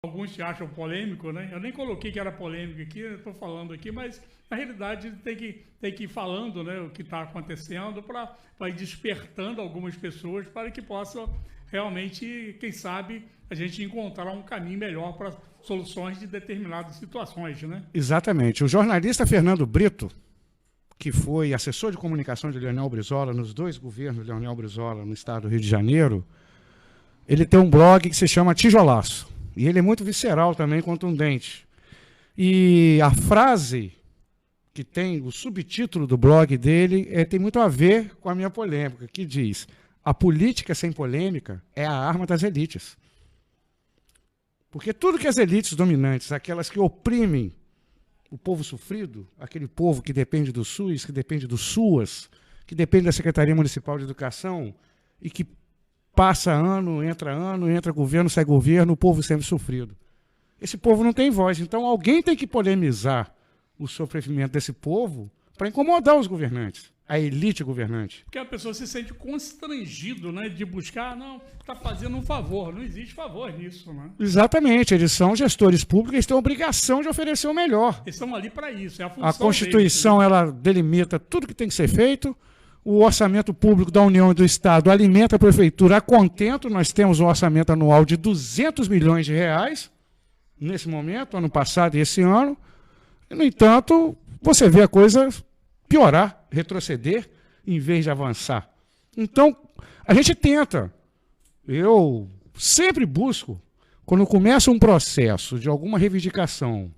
Alguns se acham polêmico, né? Eu nem coloquei que era polêmico aqui, estou falando aqui, mas na realidade tem que ir falando, né, o que está acontecendo para ir despertando algumas pessoas para que possam realmente, quem sabe, a gente encontrar um caminho melhor para soluções de determinadas situações, né? Exatamente. O jornalista Fernando Brito, que foi assessor de comunicação de Leonel Brizola nos 2 governos de Leonel Brizola no estado do Rio de Janeiro, ele tem um blog que se chama Tijolaço. E ele é muito visceral também, contundente. E a frase que tem, o subtítulo do blog dele, tem muito a ver com a minha polêmica, que diz: a política sem polêmica é a arma das elites. Porque tudo que as elites dominantes, aquelas que oprimem o povo sofrido, aquele povo que depende do SUS, que depende do SUAS, que depende da Secretaria Municipal de Educação, e que passa ano, entra governo, sai governo, o povo sempre sofrido. Esse povo não tem voz, então alguém tem que polemizar o sofrimento desse povo para incomodar os governantes, a elite governante. Porque a pessoa se sente constrangido, né, de buscar, não, está fazendo um favor, não existe favor nisso, né? Exatamente, eles são gestores públicos, eles têm a obrigação de oferecer o melhor. Eles estão ali para isso, é a função A Constituição, deles, né? ela delimita tudo que tem que ser feito. O orçamento público da União e do Estado alimenta a prefeitura a contento. Nós temos um orçamento anual de 200 milhões de reais, nesse momento, ano passado e esse ano. E, no entanto, você vê a coisa piorar, retroceder, em vez de avançar. Então, a gente tenta. Eu sempre busco, quando começa um processo de alguma reivindicação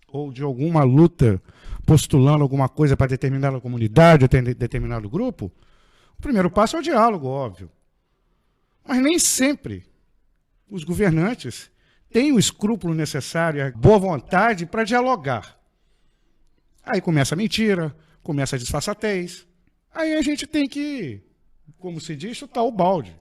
ou de alguma luta postulando alguma coisa para determinada comunidade, determinado grupo, o primeiro passo é o diálogo, óbvio. Mas nem sempre os governantes têm o escrúpulo necessário, a boa vontade para dialogar. Aí começa a mentira, começa a disfarçatez. Aí a gente tem que, como se diz, chutar o balde.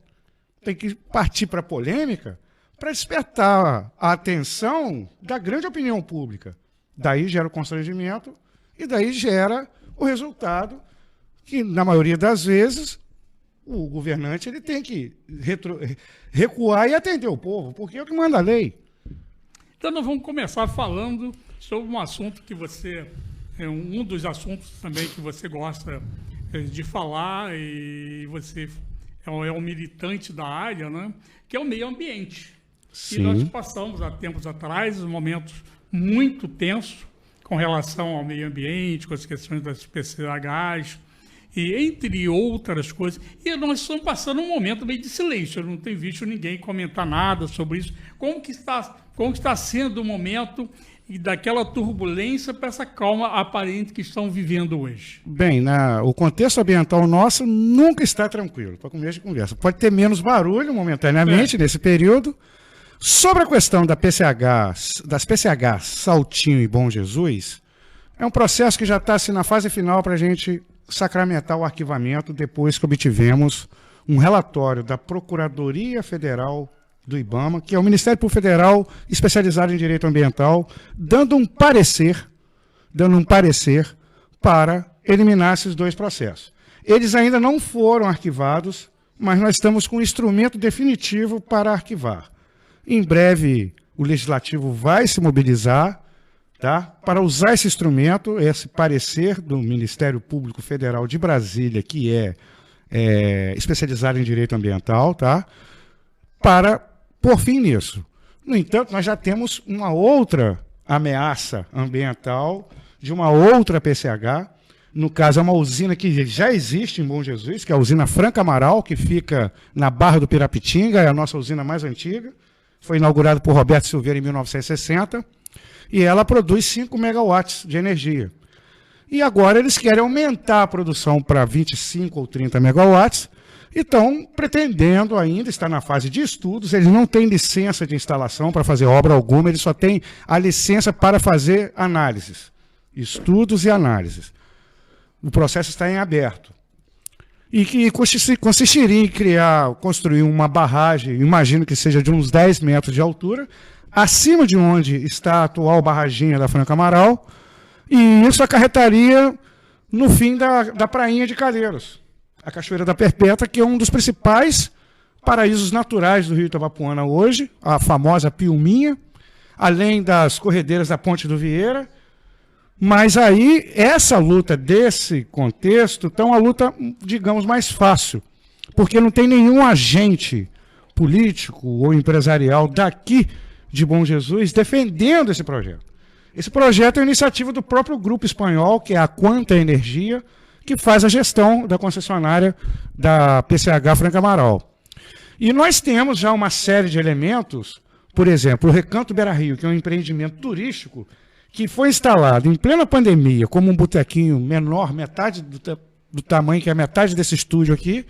Tem que partir para a polêmica para despertar a atenção da grande opinião pública. Daí gera o constrangimento e daí gera o resultado que, na maioria das vezes, o governante ele tem que recuar e atender o povo, porque é o que manda a lei. Então nós vamos começar falando sobre um assunto que você, um dos assuntos também que você gosta de falar, e você é um militante da área, né, que é o meio ambiente. Sim. E nós passamos há tempos atrás momentos muito tensos com relação ao meio ambiente, com as questões das PCHs, e entre outras coisas. E nós estamos passando um momento meio de silêncio, eu não tenho visto ninguém comentar nada sobre isso. Como que está sendo o momento e daquela turbulência para essa calma aparente que estão vivendo hoje? Bem, o contexto ambiental nosso nunca está tranquilo, para começo de conversa. Pode ter menos barulho momentaneamente nesse período. Sobre a questão das PCHs Saltinho e Bom Jesus, é um processo que já está assim, na fase final para a gente sacramentar o arquivamento depois que obtivemos um relatório da Procuradoria Federal do IBAMA, que é o Ministério Público Federal especializado em direito ambiental, dando um parecer para eliminar esses 2 processos. Eles ainda não foram arquivados, mas nós estamos com um instrumento definitivo para arquivar. Em breve, o Legislativo vai se mobilizar, tá, para usar esse instrumento, esse parecer do Ministério Público Federal de Brasília, que é especializado em direito ambiental, tá, para pôr fim nisso. No entanto, nós já temos uma outra ameaça ambiental de uma outra PCH. No caso, é uma usina que já existe em Bom Jesus, que é a usina Franca Amaral, que fica na Barra do Pirapitinga, é a nossa usina mais antiga. Foi inaugurada por Roberto Silveira em 1960, e ela produz 5 megawatts de energia. E agora eles querem aumentar a produção para 25 ou 30 megawatts, e estão pretendendo ainda, está na fase de estudos, eles não têm licença de instalação para fazer obra alguma, eles só têm a licença para fazer análises, estudos e análises. O processo está em aberto. E que consistiria em construir uma barragem, imagino que seja de uns 10 metros de altura, acima de onde está a atual barraginha da Franca Amaral, e isso acarretaria no fim da prainha de Calheiros, a Cachoeira da Perpétua, que é um dos principais paraísos naturais do Rio Itabapuana hoje, a famosa Piuminha, além das corredeiras da Ponte do Vieira. Mas aí, essa luta desse contexto está uma luta, digamos, mais fácil, porque não tem nenhum agente político ou empresarial daqui de Bom Jesus defendendo esse projeto. Esse projeto é uma iniciativa do próprio grupo espanhol, que é a Quanta Energia, que faz a gestão da concessionária da PCH Franca Amaral. E nós temos já uma série de elementos, por exemplo, o Recanto Beira-Rio, que é um empreendimento turístico, que foi instalado em plena pandemia como um botequinho menor, metade do tamanho que é metade desse estúdio aqui,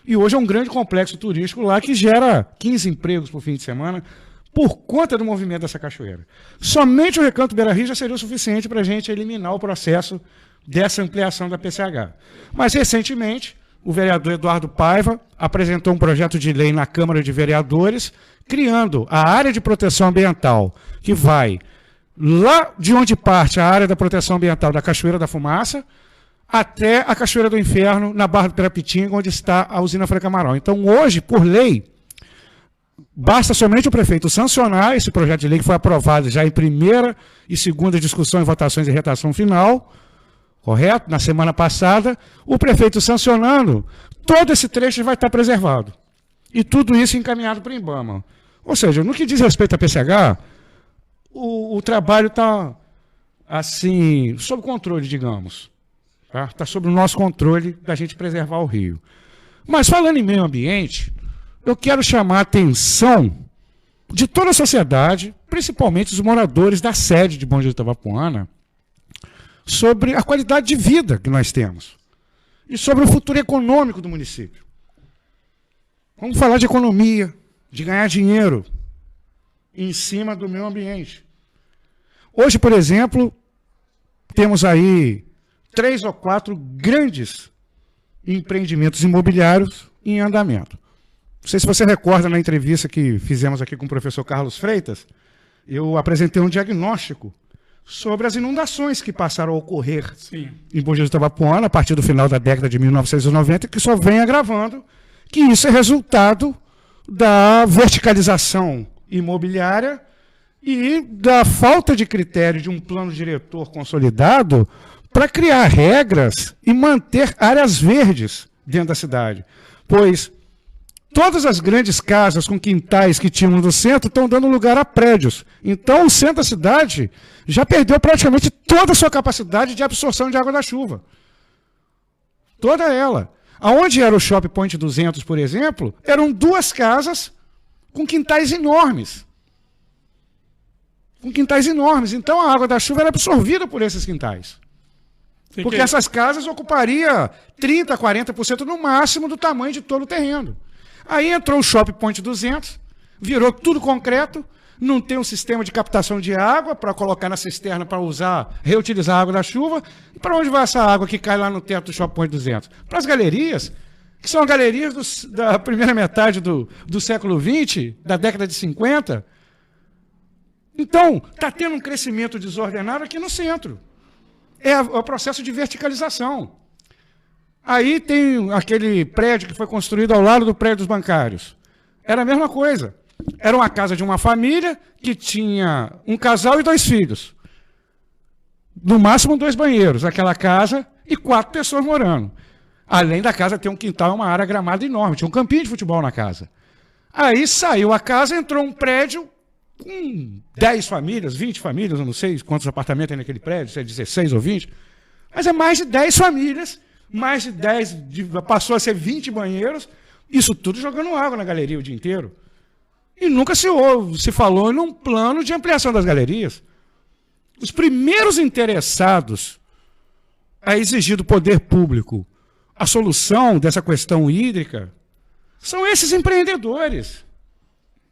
e hoje é um grande complexo turístico lá que gera 15 empregos por fim de semana por conta do movimento dessa cachoeira. Somente o Recanto Beira-Rio já seria o suficiente para a gente eliminar o processo dessa ampliação da PCH. Mas, recentemente, o vereador Eduardo Paiva apresentou um projeto de lei na Câmara de Vereadores, criando a área de proteção ambiental, que vai lá de onde parte a área da proteção ambiental da Cachoeira da Fumaça, até a Cachoeira do Inferno, na Barra do Pirapitinga, onde está a usina Franca Amaral. Então, hoje, por lei, basta somente o prefeito sancionar esse projeto de lei, que foi aprovado já em primeira e segunda discussão em votações e redação final, correto? Na semana passada, o prefeito sancionando, todo esse trecho vai estar preservado. E tudo isso encaminhado para o IBAMA. Ou seja, no que diz respeito à PCH, o trabalho está, assim, sob controle, digamos. Está sob o nosso controle da gente preservar o rio. Mas, falando em meio ambiente, eu quero chamar a atenção de toda a sociedade, principalmente os moradores da sede de Bom Jesus da Itabapoana, sobre a qualidade de vida que nós temos e sobre o futuro econômico do município. Vamos falar de economia, de ganhar dinheiro em cima do meio ambiente. Hoje, por exemplo, temos aí 3 ou 4 grandes empreendimentos imobiliários em andamento. Não sei se você recorda na entrevista que fizemos aqui com o professor Carlos Freitas, eu apresentei um diagnóstico sobre as inundações que passaram a ocorrer em Bom Jesus do Itabapoana a partir do final da década de 1990, que só vem agravando, que isso é resultado da verticalização imobiliária e da falta de critério de um plano diretor consolidado para criar regras e manter áreas verdes dentro da cidade. Pois todas as grandes casas com quintais que tinham no centro estão dando lugar a prédios. Então o centro da cidade já perdeu praticamente toda a sua capacidade de absorção de água da chuva. Toda ela. Aonde era o Shopping Point 200, por exemplo, eram 2 casas com quintais enormes. Com quintais enormes. Então a água da chuva era absorvida por esses quintais. Porque essas casas ocupariam 30%, 40% no máximo do tamanho de todo o terreno. Aí entrou o Shopping Point 200, virou tudo concreto, não tem um sistema de captação de água para colocar na cisterna para reutilizar a água da chuva. E para onde vai essa água que cai lá no teto do Shopping Point 200? Para as galerias, que são galerias da primeira metade do século XX, da década de 50. Então, está tendo um crescimento desordenado aqui no centro. É o processo de verticalização. Aí tem aquele prédio que foi construído ao lado do prédio dos bancários. Era a mesma coisa. Era uma casa de uma família que tinha um casal e 2 filhos. No máximo 2 banheiros, aquela casa, e 4 pessoas morando. Além da casa ter um quintal e uma área gramada enorme. Tinha um campinho de futebol na casa. Aí saiu a casa, entrou um prédio com 10 famílias, 20 famílias, eu não sei quantos apartamentos tem naquele prédio, se é 16 ou 20, mas é mais de 10 famílias, mais de 10, passou a ser 20 banheiros, isso tudo jogando água na galeria o dia inteiro. E nunca se falou num plano de ampliação das galerias. Os primeiros interessados a exigir do poder público a solução dessa questão hídrica são esses empreendedores,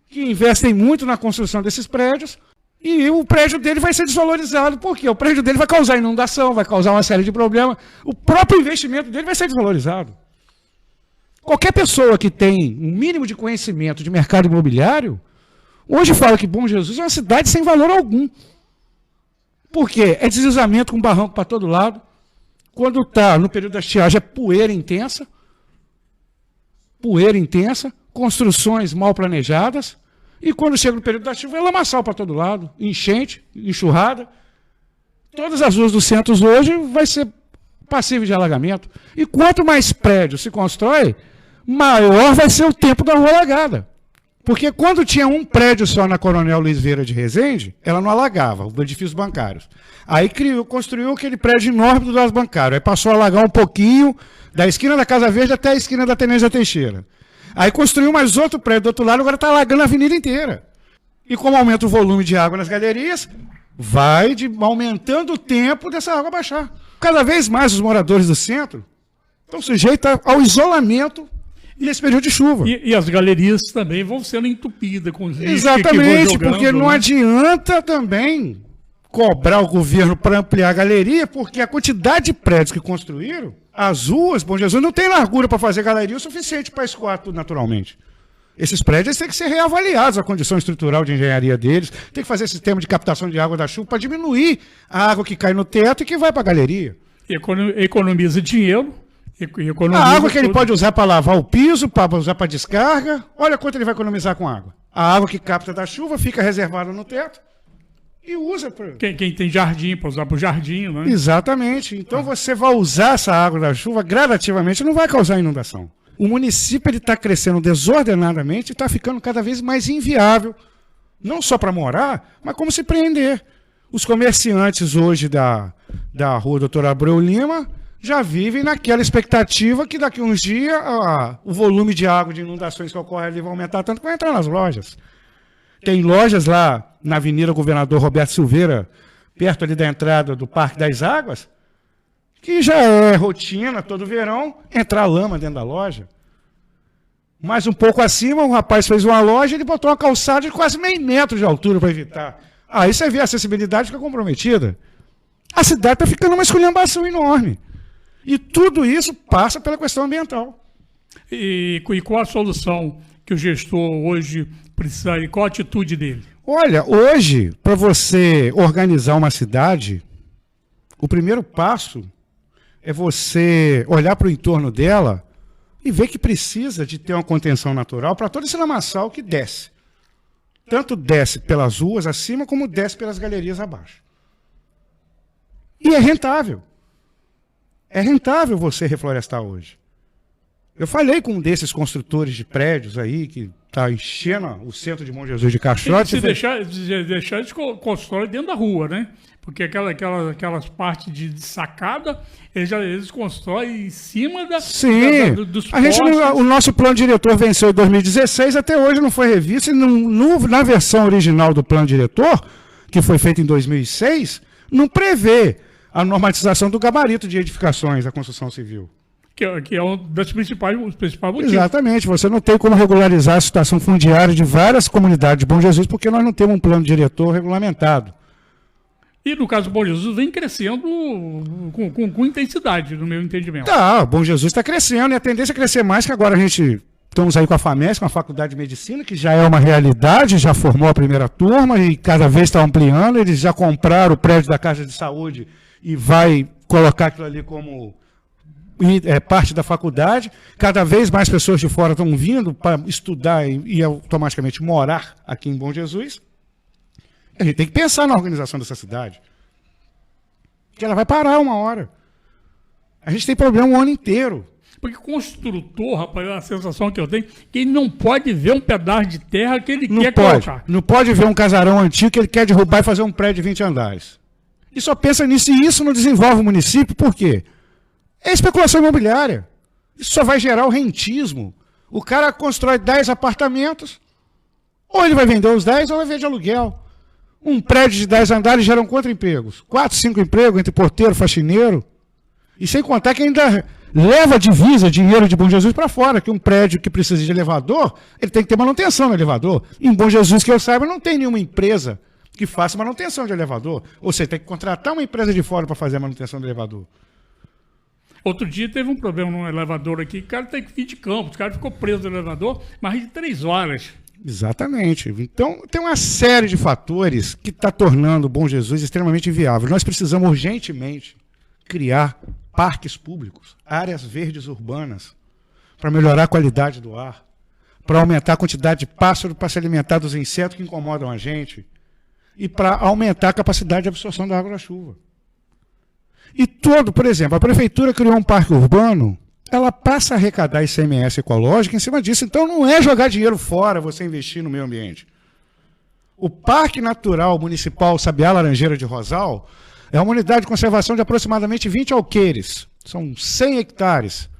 que investem muito na construção desses prédios, e o prédio dele vai ser desvalorizado. Por quê? O prédio dele vai causar inundação, vai causar uma série de problemas. O próprio investimento dele vai ser desvalorizado. Qualquer pessoa que tem um mínimo de conhecimento de mercado imobiliário, hoje fala que Bom Jesus é uma cidade sem valor algum. Por quê? É deslizamento com barranco para todo lado. Quando está no período da estiagem é poeira intensa, construções mal planejadas, E quando chega no período da chuva, é lamaçal para todo lado, enchente, enxurrada. Todas as ruas do centro hoje vai ser passível de alagamento. E quanto mais prédio se constrói, maior vai ser o tempo da rua alagada. Porque quando tinha um prédio só na Coronel Luiz Vieira de Resende, ela não alagava, os edifícios bancários. Aí construiu aquele prédio enorme do das bancários. Aí passou a alagar um pouquinho, da esquina da Casa Verde até a esquina da Tenência Teixeira. Aí construiu mais outro prédio do outro lado, agora está alagando a avenida inteira. E como aumenta o volume de água nas galerias, vai aumentando o tempo dessa água baixar. Cada vez mais os moradores do centro estão sujeitos ao isolamento nesse período de chuva. E as galerias também vão sendo entupidas com os lixos. Exatamente, porque não adianta também cobrar o governo para ampliar a galeria, porque a quantidade de prédios que construíram, as ruas, Bom Jesus, não tem largura para fazer galeria o suficiente para escoar tudo naturalmente. Esses prédios têm que ser reavaliados, a condição estrutural de engenharia deles, tem que fazer sistema de captação de água da chuva para diminuir a água que cai no teto e que vai para a galeria. Economiza dinheiro. A água que ele pode usar para lavar o piso, para usar para descarga, olha quanto ele vai economizar com água. A água que capta da chuva fica reservada no teto e usa para... Quem tem jardim, para usar para o jardim, né? Exatamente. Então você vai usar essa água da chuva gradativamente, não vai causar inundação. O município está crescendo desordenadamente e está ficando cada vez mais inviável, não só para morar, mas como se prender. Os comerciantes hoje da rua Doutor Abreu Lima já vivem naquela expectativa que daqui a uns dias o volume de água de inundações que ocorre ali vai aumentar tanto que vai entrar nas lojas. Tem lojas lá na Avenida Governador Roberto Silveira, perto ali da entrada do Parque das Águas, que já é rotina todo verão entrar lama dentro da loja. Mais um pouco acima, o rapaz fez uma loja e ele botou uma calçada de quase meio metro de altura para evitar. Aí você vê a acessibilidade fica comprometida. A cidade está ficando uma esculhambação enorme. E tudo isso passa pela questão ambiental. E qual a solução que o gestor hoje precisa e qual a atitude dele? Olha, hoje, para você organizar uma cidade, o primeiro passo é você olhar para o entorno dela e ver que precisa de ter uma contenção natural para todo esse lamaçal que desce. Tanto desce pelas ruas acima, como desce pelas galerias abaixo. E é rentável. É rentável você reflorestar hoje. Eu falei com um desses construtores de prédios aí, que está enchendo o centro de Bom Jesus de caixote. Se deixar, eles constroem dentro da rua, né? Porque aquelas partes de sacada, eles constroem em cima dos postes. O nosso plano diretor venceu em 2016, até hoje não foi revisto. E na versão original do plano diretor, que foi feita em 2006, não prevê a normatização do gabarito de edificações da construção civil. Que é um dos principais motivos. Exatamente, você não tem como regularizar a situação fundiária de várias comunidades de Bom Jesus, porque nós não temos um plano diretor regulamentado. E no caso do Bom Jesus vem crescendo com intensidade, no meu entendimento. Tá, o Bom Jesus está crescendo, e a tendência é crescer mais, que agora estamos aí com a FAMESC, com a Faculdade de Medicina, que já é uma realidade, já formou a primeira turma e cada vez está ampliando. Eles já compraram o prédio da Caixa de Saúde e vai colocar aquilo ali como parte da faculdade. Cada vez mais pessoas de fora estão vindo para estudar e automaticamente morar aqui em Bom Jesus. A gente tem que pensar na organização dessa cidade. Que ela vai parar uma hora. A gente tem problema o ano inteiro. Porque construtor, rapaz, a sensação que eu tenho, que ele não pode ver um pedaço de terra que ele quer colocar. Não pode ver um casarão antigo que ele quer derrubar e fazer um prédio de 20 andares. E só pensa nisso, e isso não desenvolve o município, por quê? É especulação imobiliária. Isso só vai gerar o rentismo. O cara constrói 10 apartamentos, ou ele vai vender os 10 ou vai vender de aluguel. Um prédio de 10 andares gera quantos empregos? 4, 5 empregos entre porteiro, faxineiro. E sem contar que ainda leva divisa, dinheiro de Bom Jesus para fora, que um prédio que precisa de elevador, ele tem que ter manutenção no elevador. Em Bom Jesus, que eu saiba, não tem nenhuma empresa que faça manutenção de elevador. Ou seja, tem que contratar uma empresa de fora para fazer a manutenção do elevador. Outro dia teve um problema no elevador aqui, o cara tem que vir de campo, o cara ficou preso no elevador mais de 3 horas. Exatamente. Então, tem uma série de fatores que está tornando o Bom Jesus extremamente inviável. Nós precisamos urgentemente criar parques públicos, áreas verdes urbanas, para melhorar a qualidade do ar, para aumentar a quantidade de pássaro para se alimentar dos insetos que incomodam a gente e para aumentar a capacidade de absorção da água da chuva. E todo, por exemplo, a prefeitura criou um parque urbano, ela passa a arrecadar ICMS ecológico em cima disso. Então não é jogar dinheiro fora você investir no meio ambiente. O Parque Natural Municipal Sabiá Laranjeira de Rosal é uma unidade de conservação de aproximadamente 20 alqueires. São 100 hectares.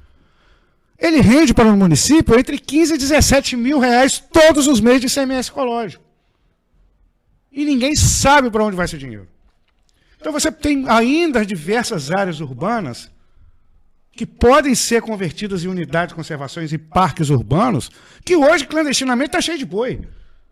Ele rende para o município entre 15 e 17 mil reais todos os meses de ICMS ecológico. E ninguém sabe para onde vai esse dinheiro. Então você tem ainda diversas áreas urbanas que podem ser convertidas em unidades de conservação e parques urbanos, que hoje, clandestinamente, está cheio de boi.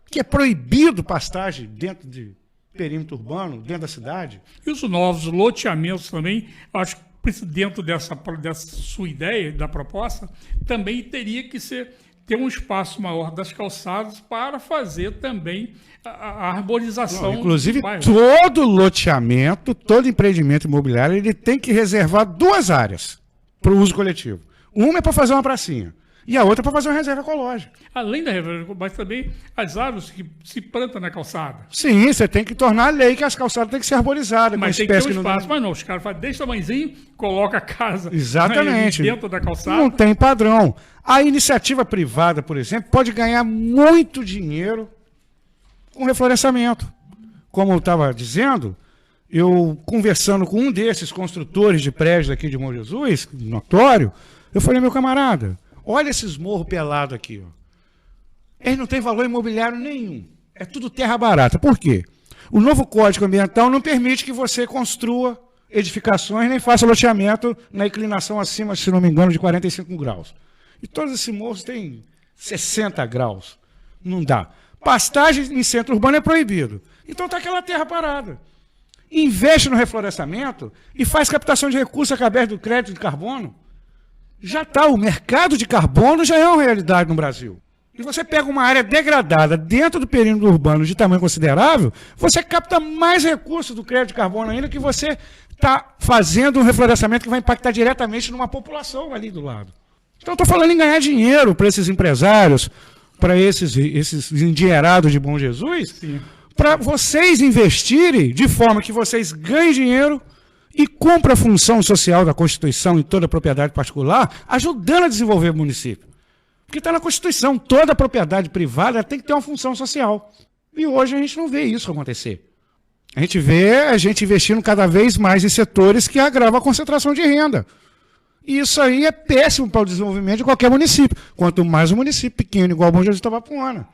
Que é proibido pastagem dentro de perímetro urbano, dentro da cidade. E os novos loteamentos também, acho que dentro dessa sua ideia, da proposta, também teria que ter um espaço maior das calçadas para fazer também a arborização. Não, inclusive, todo loteamento, todo empreendimento imobiliário, ele tem que reservar 2 áreas para o uso coletivo. Uma é para fazer uma pracinha e a outra é para fazer uma reserva ecológica. Além da reserva, mas também as árvores que se plantam na calçada. Sim, você tem que tornar a lei que as calçadas têm que ser arborizadas. Mas tem que ter um espaço, mas não, os caras fazem desse tamanhozinho, coloca a casa exatamente dentro da calçada. Não tem padrão. A iniciativa privada, por exemplo, pode ganhar muito dinheiro com reflorestamento. Como eu estava dizendo, eu conversando com um desses construtores de prédios aqui de Bom Jesus, notório, eu falei, meu camarada, olha esses morros pelados aqui, ó. Eles não têm valor imobiliário nenhum. É tudo terra barata. Por quê? O novo Código Ambiental não permite que você construa edificações nem faça loteamento na inclinação acima, se não me engano, de 45 graus. E todos esses morros têm 60 graus. Não dá. Pastagem em centro urbano é proibido. Então está aquela terra parada. Investe no reflorestamento e faz captação de recursos através do crédito de carbono. Já está, o mercado de carbono já é uma realidade no Brasil. E você pega uma área degradada dentro do perímetro urbano de tamanho considerável, você capta mais recursos do crédito de carbono ainda que você está fazendo um reflorestamento que vai impactar diretamente numa população ali do lado. Então, estou falando em ganhar dinheiro para esses empresários, para esses endinheirados de Bom Jesus, para vocês investirem de forma que vocês ganhem dinheiro e cumpram a função social da Constituição em toda a propriedade particular, ajudando a desenvolver o município. Porque está na Constituição, toda a propriedade privada tem que ter uma função social. E hoje a gente não vê isso acontecer. A gente vê a gente investindo cada vez mais em setores que agravam a concentração de renda. E isso aí é péssimo para o desenvolvimento de qualquer município. Quanto mais um município pequeno, igual Bom Jesus de Itabapuana.